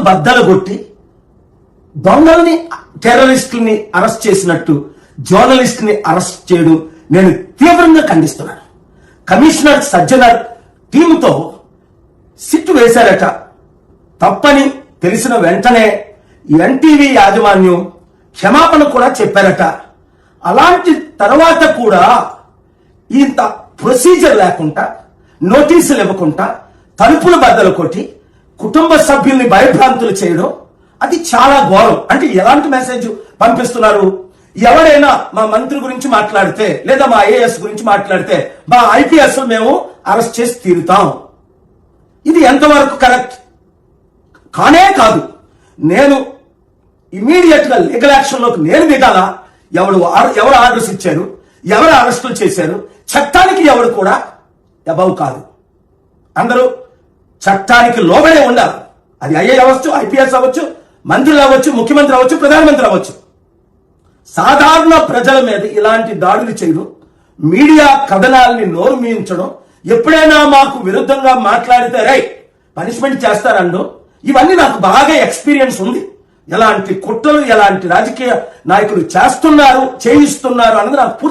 బద్దలు కొట్టి దొంగల్ని టెర్రరిస్టుల్ని అరెస్ట్ చేసినట్టు జర్నలిస్ట్ ని అరెస్ట్ చేయడం నేను తీవ్రంగా ఖండిస్తున్నాను. కమిషనర్ సజ్జనర్ టీంతో సిట్టు వేశారట. తప్పని తెలిసిన వెంటనే ఎన్టీవీ యాజమాన్యం క్షమాపణ కూడా చెప్పారట. అలాంటి తర్వాత కూడా ఇంత ప్రొసీజర్ లేకుండా, నోటీసులు ఇవ్వకుండా, తలుపుల బద్దలు కొట్టి కుటుంబ సభ్యుల్ని భయభ్రాంతులు చేయడం అది చాలా ఘోరం. అంటే ఎలాంటి మెసేజ్ పంపిస్తున్నారు? ఎవరైనా మా మంత్రి గురించి మాట్లాడితే లేదా మా ఐఏఎస్ గురించి మాట్లాడితే మా ఐపీఎస్ మేము అరెస్ట్ చేసి తీరుతాం. ఇది ఎంతవరకు కరెక్ట్? కానే కాదు. నేను ఇమీడియట్ గా లీగల్ యాక్షన్ లోకి నేను దిగాల. ఎవరు ఆర్డర్స్ ఇచ్చారు, ఎవరు అరెస్టులు చేశారు, చట్టానికి ఎవరు కూడా అబౌవ్ కాదు. అందరూ చట్టానికి లోబడే ఉండాలి. అది ఐఏ అవ్వచ్చు, ఐపీఎస్ అవ్వచ్చు, మంత్రులు అవ్వచ్చు, ముఖ్యమంత్రి అవ్వచ్చు, ప్రధానమంత్రి అవ్వచ్చు. సాధారణ ప్రజల మీద ఇలాంటి దాడులు చేయడం, మీడియా కథనాలని నోరు మీయించడం, ఎప్పుడైనా మాకు విరుద్ధంగా మాట్లాడితే రై పనిష్మెంట్ చేస్తారనడం, ఇవన్నీ నాకు బాగా ఎక్స్పీరియన్స్ ఉంది. ఎలాంటి కుట్రలు ఎలాంటి రాజకీయ నాయకులు చేస్తున్నారు, చేయిస్తున్నారు అన్నది నాకు పూర్తి